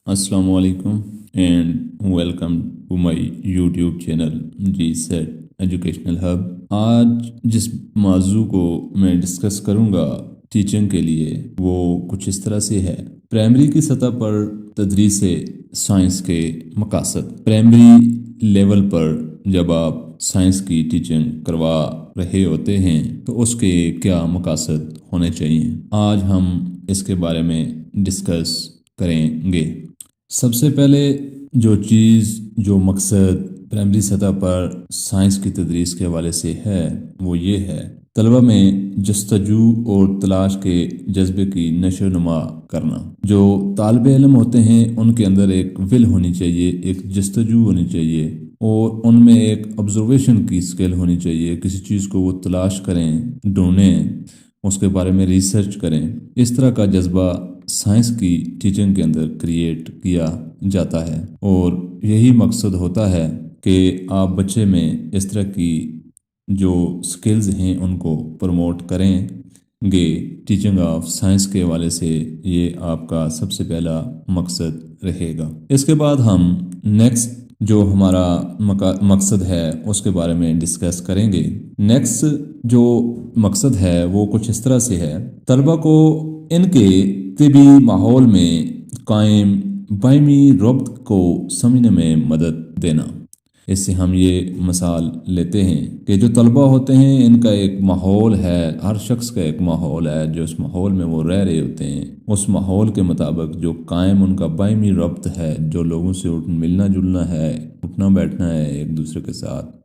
السلام علیکم and welcome to my YouTube channel G set educational hub. آج جس موضوع کو میں ڈسکس کروں گا ٹیچنگ کے لیے وہ کچھ اس طرح سے ہے۔ پرائمری کی سطح پر تدریس سائنس کے مقاصد۔ پرائمری لیول پر جب آپ سائنس کی ٹیچنگ کروا رہے ہوتے ہیں تو اس کے کیا مقاصد ہونے چاہیے، آج ہم اس کے بارے میں ڈسکس کریں گے۔ سب سے پہلے جو مقصد پرائمری سطح پر سائنس کی تدریس کے حوالے سے ہے وہ یہ ہے، طلبہ میں جستجو اور تلاش کے جذبے کی نشو و نما کرنا۔ جو طالب علم ہوتے ہیں ان کے اندر ایک ول ہونی چاہیے، ایک جستجو ہونی چاہیے اور ان میں ایک آبزرویشن کی اسکل ہونی چاہیے۔ کسی چیز کو وہ تلاش کریں، ڈھونڈیں، اس کے بارے میں ریسرچ کریں۔ اس طرح کا جذبہ سائنس کی ٹیچنگ کے اندر کریٹ کیا جاتا ہے اور یہی مقصد ہوتا ہے کہ آپ بچے میں اس طرح کی جو سکلز ہیں ان کو پروموٹ کریں گے۔ ٹیچنگ آف سائنس کے حوالے سے یہ آپ کا سب سے پہلا مقصد رہے گا۔ اس کے بعد ہم نیکسٹ جو ہمارا مقصد ہے اس کے بارے میں ڈسکس کریں گے۔ نیکسٹ جو مقصد ہے وہ کچھ اس طرح سے ہے، طلبہ کو ان کے طبی ماحول میں قائم باہمی ربط کو سمجھنے میں مدد دینا۔ اس سے ہم یہ مثال لیتے ہیں کہ جو طلبہ ہوتے ہیں ان کا ایک ماحول ہے، ہر شخص کا ایک ماحول ہے، جو اس ماحول میں وہ رہ رہے ہوتے ہیں اس ماحول کے مطابق جو قائم ان کا باہمی ربط ہے، جو لوگوں سے ملنا جلنا ہے، اٹھنا بیٹھنا ہے ایک دوسرے کے ساتھ،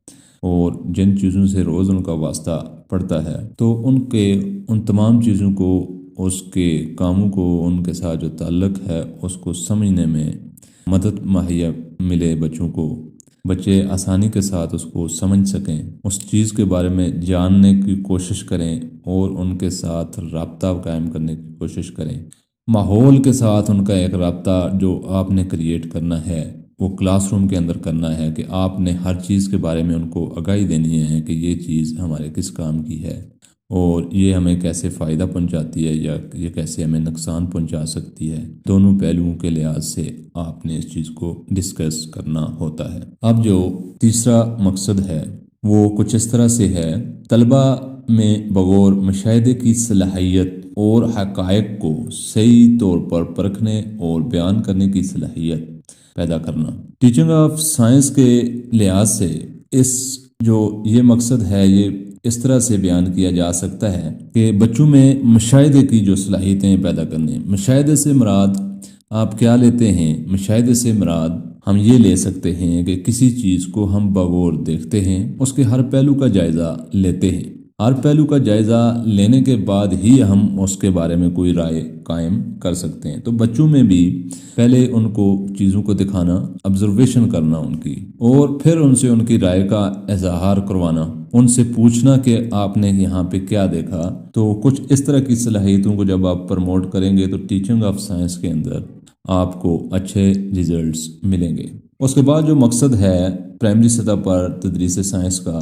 اور جن چیزوں سے روز ان کا واسطہ پڑتا ہے، تو ان تمام چیزوں کو، اس کے کاموں کو، ان کے ساتھ جو تعلق ہے اس کو سمجھنے میں مدد مہیا ملے بچوں کو، بچے آسانی کے ساتھ اس کو سمجھ سکیں، اس چیز کے بارے میں جاننے کی کوشش کریں اور ان کے ساتھ رابطہ قائم کرنے کی کوشش کریں۔ ماحول کے ساتھ ان کا ایک رابطہ جو آپ نے کریٹ کرنا ہے وہ کلاس روم کے اندر کرنا ہے کہ آپ نے ہر چیز کے بارے میں ان کو آگاہی دینی ہے کہ یہ چیز ہمارے کس کام کی ہے اور یہ ہمیں کیسے فائدہ پہنچاتی ہے یا یہ کیسے ہمیں نقصان پہنچا سکتی ہے۔ دونوں پہلوؤں کے لحاظ سے آپ نے اس چیز کو ڈسکس کرنا ہوتا ہے۔ اب جو تیسرا مقصد ہے وہ کچھ اس طرح سے ہے، طلبہ میں بغور مشاہدے کی صلاحیت اور حقائق کو صحیح طور پر پرکھنے اور بیان کرنے کی صلاحیت پیدا کرنا۔ ٹیچنگ آف سائنس کے لحاظ سے یہ مقصد ہے، یہ اس طرح سے بیان کیا جا سکتا ہے کہ بچوں میں مشاہدے کی جو صلاحیتیں پیدا کرنے۔ مشاہدے سے مراد آپ کیا لیتے ہیں؟ مشاہدے سے مراد ہم یہ لے سکتے ہیں کہ کسی چیز کو ہم بغور دیکھتے ہیں، اس کے ہر پہلو کا جائزہ لیتے ہیں، ہر پہلو کا جائزہ لینے کے بعد ہی ہم اس کے بارے میں کوئی رائے قائم کر سکتے ہیں۔ تو بچوں میں بھی پہلے ان کو چیزوں کو دکھانا، آبزرویشن کرنا ان کی، اور پھر ان سے ان کی رائے کا اظہار کروانا، ان سے پوچھنا کہ آپ نے یہاں پہ کیا دیکھا۔ تو کچھ اس طرح کی صلاحیتوں کو جب آپ پروموٹ کریں گے تو ٹیچنگ آف سائنس کے اندر آپ کو اچھے ریزلٹس ملیں گے۔ اس کے بعد جو مقصد ہے پرائمری سطح پر تدریس سائنس کا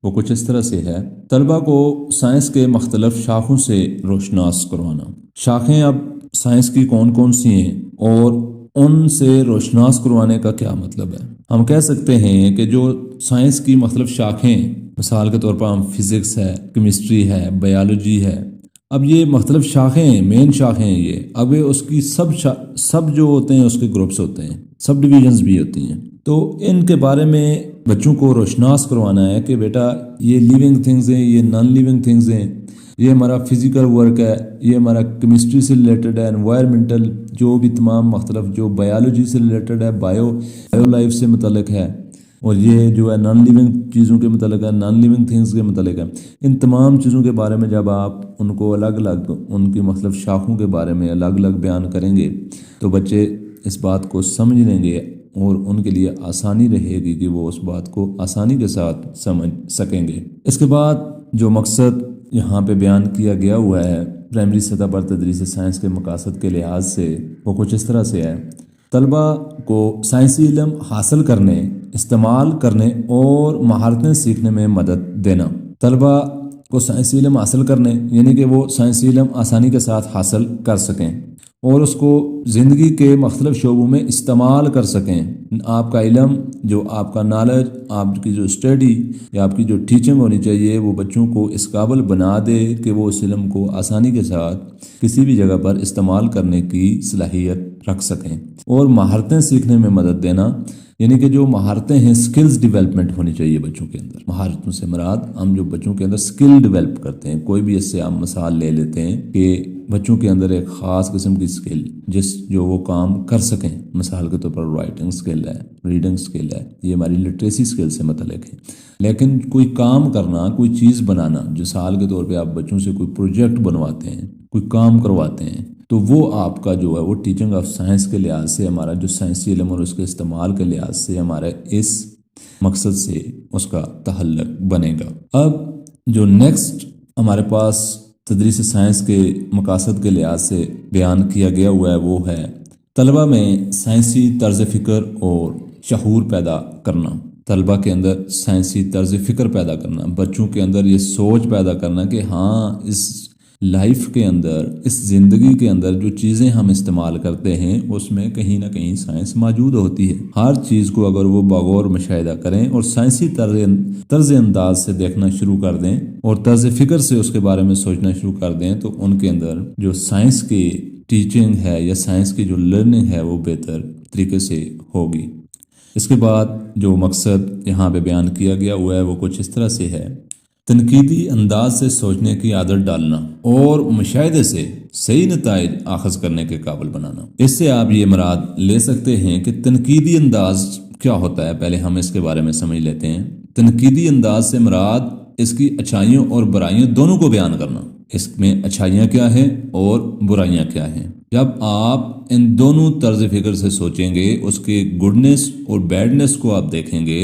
وہ کچھ اس طرح سے ہے، طلبہ کو سائنس کے مختلف شاخوں سے روشناس کروانا۔ شاخیں اب سائنس کی کون کون سی ہیں اور ان سے روشناس کروانے کا کیا مطلب ہے؟ ہم کہہ سکتے ہیں کہ جو سائنس کی مختلف شاخیں، مثال کے طور پر ہم فزکس ہے، کیمسٹری ہے، بایولوجی ہے، اب یہ مختلف شاخیں ہیں، مین شاخیں ہیں یہ، اب اس کی سب جو ہوتے ہیں اس کے گروپس ہوتے ہیں، سب ڈویژنز بھی ہوتی ہیں، تو ان کے بارے میں بچوں کو روشناس کروانا ہے کہ بیٹا یہ لیونگ تھنگز ہیں، یہ نان لیونگ تھنگز ہیں، یہ ہمارا فزیکل ورک ہے، یہ ہمارا کیمسٹری سے ریلیٹڈ ہے، انوائرمنٹل جو بھی تمام مختلف جو بایولوجی سے ریلیٹڈ ہے، بایو لائف سے متعلق ہے، اور یہ جو ہے نان لیونگ چیزوں کے متعلق ہے، نان لیونگ تھنگز کے متعلق ہے۔ ان تمام چیزوں کے بارے میں جب آپ ان کو الگ الگ ان کی مختلف شاخوں کے بارے میں الگ الگ بیان کریں گے تو بچے اس بات کو سمجھ لیں گے اور ان کے لیے آسانی رہے گی کہ وہ اس بات کو آسانی کے ساتھ سمجھ سکیں گے۔ اس کے بعد جو مقصد یہاں پہ بیان کیا گیا ہوا ہے پرائمری سطح پر تدریس سائنس کے مقاصد کے لحاظ سے وہ کچھ اس طرح سے ہے، طلبہ کو سائنسی علم حاصل کرنے، استعمال کرنے اور مہارتیں سیکھنے میں مدد دینا۔ طلبہ کو سائنسی علم حاصل کرنے یعنی کہ وہ سائنسی علم آسانی کے ساتھ حاصل کر سکیں اور اس کو زندگی کے مختلف شعبوں میں استعمال کر سکیں۔ آپ کا علم، جو آپ کا نالج، آپ کی جو اسٹڈی یا آپ کی جو ٹیچنگ ہونی چاہیے وہ بچوں کو اس قابل بنا دے کہ وہ اس علم کو آسانی کے ساتھ کسی بھی جگہ پر استعمال کرنے کی صلاحیت رکھ سکیں۔ اور مہارتیں سیکھنے میں مدد دینا، یعنی کہ جو مہارتیں ہیں سکلز ڈیولپمنٹ ہونی چاہیے بچوں کے اندر۔ مہارتوں سے مراد ہم جو بچوں کے اندر سکل ڈیولپ کرتے ہیں، کوئی بھی اس سے ہم مثال لے لیتے ہیں کہ بچوں کے اندر ایک خاص قسم کی سکل جو وہ کام کر سکیں، مثال کے طور پر رائٹنگ سکل ہے، ریڈنگ سکل ہے، یہ ہماری لٹریسی سکل سے متعلق ہے۔ لیکن کوئی کام کرنا، کوئی چیز بنانا، مثال کے طور پہ آپ بچوں سے کوئی پروجیکٹ بنواتے ہیں، کوئی کام کرواتے ہیں، تو وہ آپ کا جو ہے وہ ٹیچنگ آف سائنس کے لحاظ سے، ہمارا جو سائنسی علم اور اس کے استعمال کے لحاظ سے ہمارے اس مقصد سے اس کا تعلق بنے گا۔ اب جو نیکسٹ ہمارے پاس تدریس سائنس کے مقاصد کے لحاظ سے بیان کیا گیا ہوا ہے وہ ہے طلبہ میں سائنسی طرز فکر اور شعور پیدا کرنا۔ طلبہ کے اندر سائنسی طرز فکر پیدا کرنا، بچوں کے اندر یہ سوچ پیدا کرنا کہ ہاں اس لائف کے اندر، اس زندگی کے اندر جو چیزیں ہم استعمال کرتے ہیں اس میں کہیں نہ کہیں سائنس موجود ہوتی ہے۔ ہر چیز کو اگر وہ بغور مشاہدہ کریں اور سائنسی طرز انداز سے دیکھنا شروع کر دیں اور طرز فکر سے اس کے بارے میں سوچنا شروع کر دیں تو ان کے اندر جو سائنس کی ٹیچنگ ہے یا سائنس کی جو لرننگ ہے وہ بہتر طریقے سے ہوگی۔ اس کے بعد جو مقصد یہاں پہ بیان کیا گیا ہوا ہے وہ کچھ اس طرح سے ہے: تنقیدی انداز سے سوچنے کی عادت ڈالنا اور مشاہدے سے صحیح نتائج اخذ کرنے کے قابل بنانا۔ اس سے آپ یہ مراد لے سکتے ہیں کہ تنقیدی انداز کیا ہوتا ہے، پہلے ہم اس کے بارے میں سمجھ لیتے ہیں۔ تنقیدی انداز سے مراد اس کی اچھائیوں اور برائیوں دونوں کو بیان کرنا۔ اس میں اچھائیاں کیا ہیں اور برائیاں کیا ہیں۔ جب آپ ان دونوں طرز فکر سے سوچیں گے، اس کے گڈنس اور بیڈنس کو آپ دیکھیں گے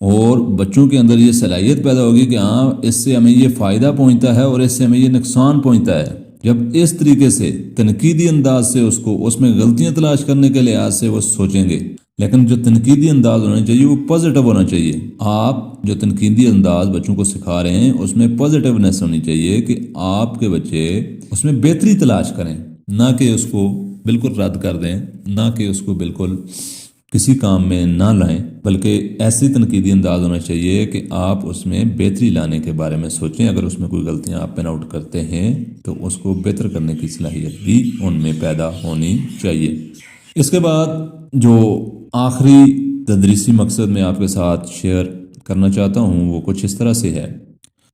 اور بچوں کے اندر یہ صلاحیت پیدا ہوگی کہ ہاں اس سے ہمیں یہ فائدہ پہنچتا ہے اور اس سے ہمیں یہ نقصان پہنچتا ہے۔ جب اس طریقے سے تنقیدی انداز سے اس میں غلطیاں تلاش کرنے کے لحاظ سے وہ سوچیں گے، لیکن جو تنقیدی انداز ہونا چاہیے وہ پازیٹیو ہونا چاہیے۔ آپ جو تنقیدی انداز بچوں کو سکھا رہے ہیں اس میں پازیٹیونیس ہونی چاہیے کہ آپ کے بچے اس میں بہتری تلاش کریں، نہ کہ اس کو بالکل رد کر دیں، نہ کہ اس کو بالکل کسی کام میں نہ لائیں، بلکہ ایسی تنقیدی انداز ہونا چاہیے کہ آپ اس میں بہتری لانے کے بارے میں سوچیں۔ اگر اس میں کوئی غلطیاں آپ پن آؤٹ کرتے ہیں تو اس کو بہتر کرنے کی صلاحیت بھی ان میں پیدا ہونی چاہیے۔ اس کے بعد جو آخری تدریسی مقصد میں آپ کے ساتھ شیئر کرنا چاہتا ہوں وہ کچھ اس طرح سے ہے: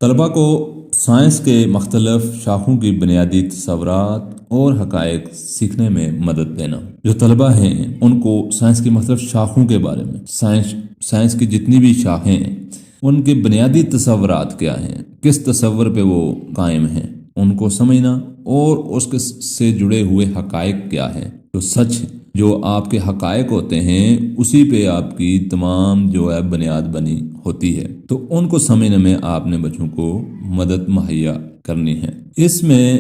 طلبہ کو سائنس کے مختلف شاخوں کی بنیادی تصورات اور حقائق سیکھنے میں مدد دینا۔ جو طلبہ ہیں ان کو سائنس کی مختلف شاخوں کے بارے میں، سائنس کی جتنی بھی شاخیں ہیں ان کے بنیادی تصورات کیا ہیں، کس تصور پہ وہ قائم ہیں، ان کو سمجھنا، اور اس کے سے جڑے ہوئے حقائق کیا ہیں، جو سچ جو آپ کے حقائق ہوتے ہیں اسی پہ آپ کی تمام جو ہے بنیاد بنی ہوتی ہے، تو ان کو سمجھنے میں آپ نے بچوں کو مدد مہیا کرنی ہے۔ اس میں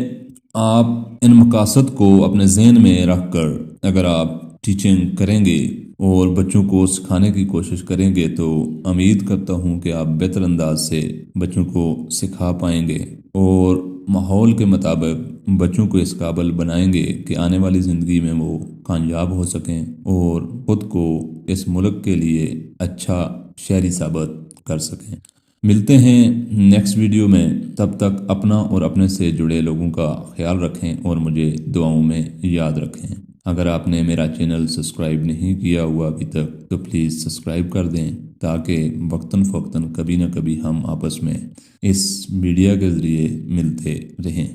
آپ ان مقاصد کو اپنے ذہن میں رکھ کر اگر آپ ٹیچنگ کریں گے اور بچوں کو سکھانے کی کوشش کریں گے تو امید کرتا ہوں کہ آپ بہتر انداز سے بچوں کو سکھا پائیں گے اور ماحول کے مطابق بچوں کو اس قابل بنائیں گے کہ آنے والی زندگی میں وہ کامیاب ہو سکیں اور خود کو اس ملک کے لیے اچھا شہری ثابت کر سکیں۔ ملتے ہیں نیکسٹ ویڈیو میں، تب تک اپنا اور اپنے سے جڑے لوگوں کا خیال رکھیں اور مجھے دعاؤں میں یاد رکھیں۔ اگر آپ نے میرا چینل سبسکرائب نہیں کیا ہوا ابھی تک تو پلیز سبسکرائب کر دیں تاکہ وقتاً فوقتاً کبھی نہ کبھی ہم آپس میں اس میڈیا کے ذریعے ملتے رہیں۔